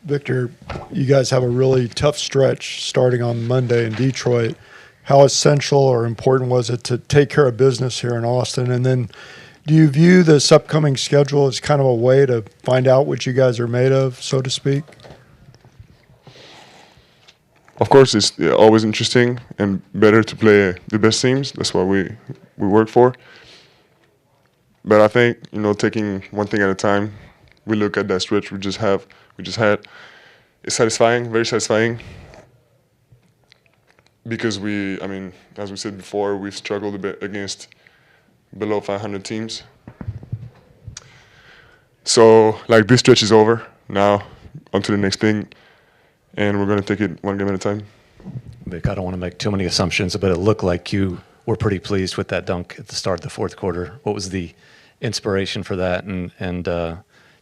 Victor, you guys have a really tough stretch starting on Monday in Detroit. How essential or important was it to take care of business here in Austin? And then do you view this upcoming schedule as kind of a way to find out what you guys are made of, so to speak? Of course, it's always interesting and better to play the best teams. That's what we work for. But I think, taking one thing at a time, we look at that stretch we just had. It's satisfying, very satisfying. Because as we said before, we've struggled a bit against below 500 teams. So, this stretch is over. Now, on to the next thing. And we're going to take it one game at a time. Vic, I don't want to make too many assumptions, but it looked like you were pretty pleased with that dunk at the start of the fourth quarter. What was the inspiration for that, and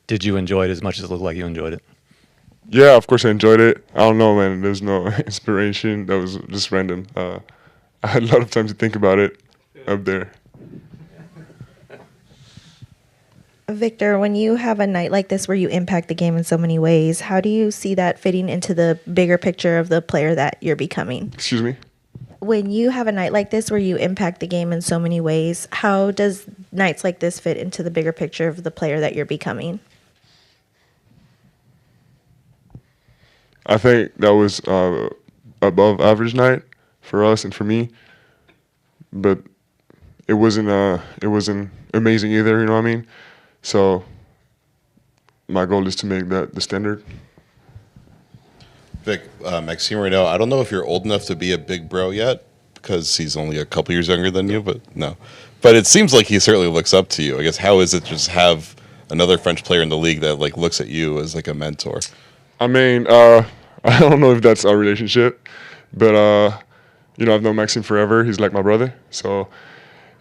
did you enjoy it as much as it looked like you enjoyed it? Yeah, of course I enjoyed it. I don't know, man. There's no inspiration. That was just random. I had a lot of time to think about it up there. Victor, when you have a night like this where you impact the game in so many ways, how do you see that fitting into the bigger picture of the player that you're becoming? Excuse me? When you have a night like this where you impact the game in so many ways, how does nights like this fit into the bigger picture of the player that you're becoming? I think that was above average night for us and for me, but it wasn't amazing either. You know what I mean? So my goal is to make that the standard. Vic, Maxime right now, I don't know if you're old enough to be a big bro yet because he's only a couple years younger than you, but no. But it seems like he certainly looks up to you. I guess how is it to just have another French player in the league that looks at you as a mentor? I don't know if that's our relationship, but I've known Maxime forever. He's like my brother, so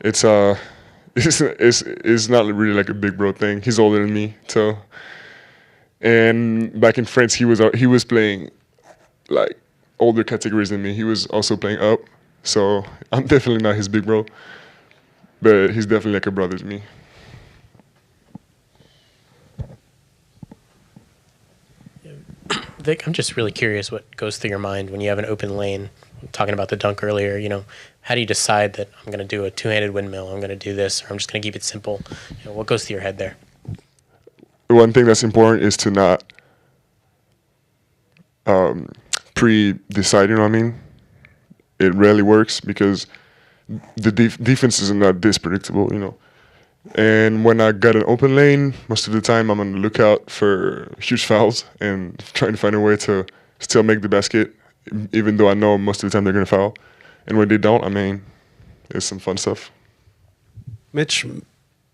it's not really like a big bro thing. He's older than me, so. And back in France, he was playing older categories than me. He was also playing up, so I'm definitely not his big bro, but he's definitely like a brother to me. Vic, I'm just really curious what goes through your mind when you have an open lane. Talking about the dunk earlier, how do you decide that I'm going to do a two-handed windmill, I'm going to do this, or I'm just going to keep it simple? What goes through your head there? One thing that's important is to not pre-decide, you know what I mean? It rarely works because the defense is not this predictable, And when I got an open lane, most of the time I'm on the lookout for huge fouls and trying to find a way to still make the basket, even though I know most of the time they're going to foul. And when they don't, it's some fun stuff. Mitch,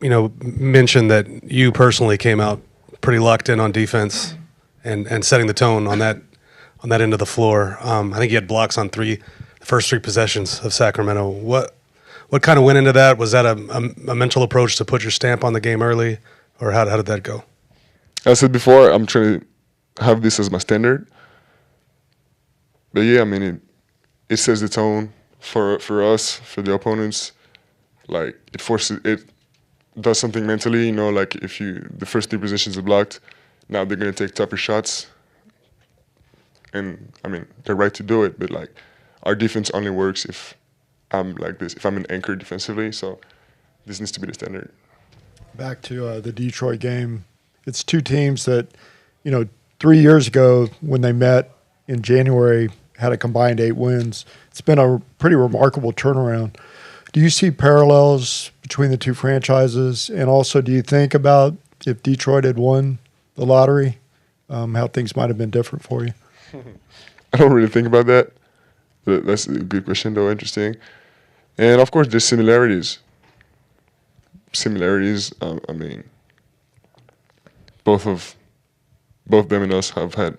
mentioned that you personally came out pretty locked in on defense and setting the tone on that end of the floor. I think you had blocks on the first three possessions of Sacramento. What kind of went into that? Was that a mental approach to put your stamp on the game early, or how did that go? As I said before, I'm trying to have this as my standard. But yeah, it sets the tone for us, for the opponents. It does something mentally, if the first three positions are blocked, now they're going to take tougher shots. And, they're right to do it, but, our defense only works if I'm like this, if I'm an anchor defensively, so this needs to be the standard. Back to the Detroit game. It's two teams that, 3 years ago when they met in January had a combined 8 wins. It's been a pretty remarkable turnaround. Do you see parallels between the two franchises? And also, do you think about if Detroit had won the lottery, how things might have been different for you? I don't really think about that. But that's a good question, though, interesting. And, of course, there's similarities. Both them and us have had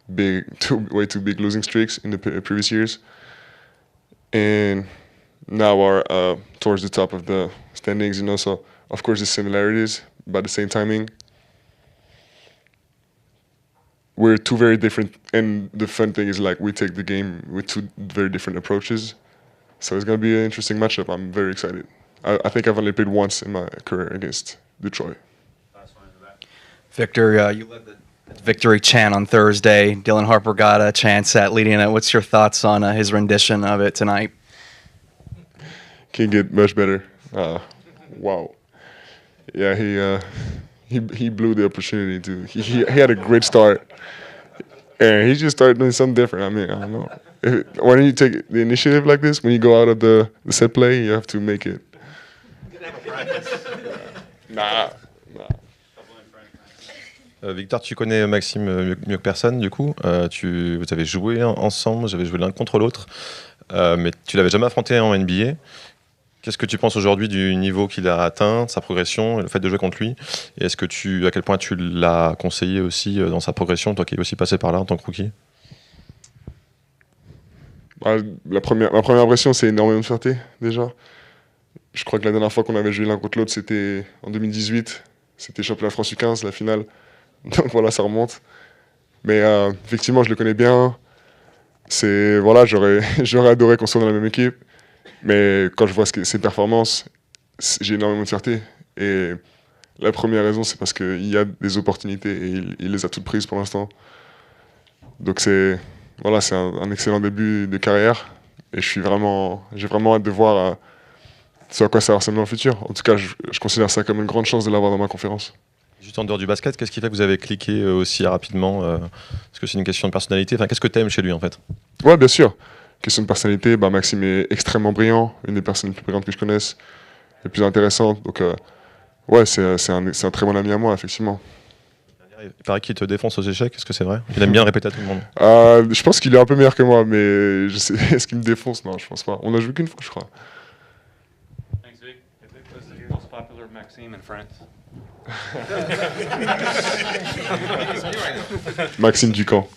way too big losing streaks in the previous years. And now are towards the top of the standings, so of course there's similarities, but at the same timing, we're two very different, and the fun thing is we take the game with two very different approaches, so it's going to be an interesting matchup. I'm very excited. I think I've only played once in my career against Detroit. Victor, you led victory chant on Thursday. Dylan Harper got a chance at leading it. What's your thoughts on his rendition of it tonight? Can't get much better. Wow. Yeah, he blew the opportunity to. He had a great start, and he just started doing something different. I mean, I don't know. When you take the initiative like this, when you go out of the set play, you have to make it. Nah. Victor, tu connais Maxime mieux que personne, du coup. Vous avez joué ensemble, vous avez joué l'un contre l'autre, mais tu l'avais jamais affronté en NBA. Qu'est-ce que tu penses aujourd'hui du niveau qu'il a atteint, sa progression, et le fait de jouer contre lui? Et est-ce que à quel point tu l'as conseillé aussi dans sa progression, toi qui es aussi passé par là en tant que rookie? Ma première impression, c'est énormément de fierté, déjà. Je crois que la dernière fois qu'on avait joué l'un contre l'autre, c'était en 2018. C'était championnat France U15, la finale. Donc voilà, ça remonte. Mais effectivement, je le connais bien. Voilà, j'aurais adoré qu'on soit dans la même équipe. Mais quand je vois ses performances, j'ai énormément de fierté. Et la première raison, c'est parce qu'il y a des opportunités et il les a toutes prises pour l'instant. Donc c'est un excellent début de carrière. Et j'ai vraiment hâte de voir ce à quoi ça va ressembler dans le futur. En tout cas, je considère ça comme une grande chance de l'avoir dans ma conférence. Juste en dehors du basket, qu'est-ce qui fait que vous avez cliqué aussi rapidement? Est-ce que c'est une question de personnalité? Enfin, qu'est-ce que tu aimes chez lui en fait? Ouais, bien sûr. Question de personnalité, Maxime est extrêmement brillant, une des personnes les plus brillantes que je connaisse, les plus intéressantes. Donc, ouais, c'est un très bon ami à moi, effectivement. Il paraît qu'il te défonce aux échecs, est-ce que c'est vrai? Il aime bien répéter à tout le monde. Je pense qu'il est un peu meilleur que moi, mais est-ce qu'il me défonce? Non, je pense pas. On a joué qu'une fois, je crois. Thanks, Vic. Vic was the most popular Maxime in France. Maxime Ducamp.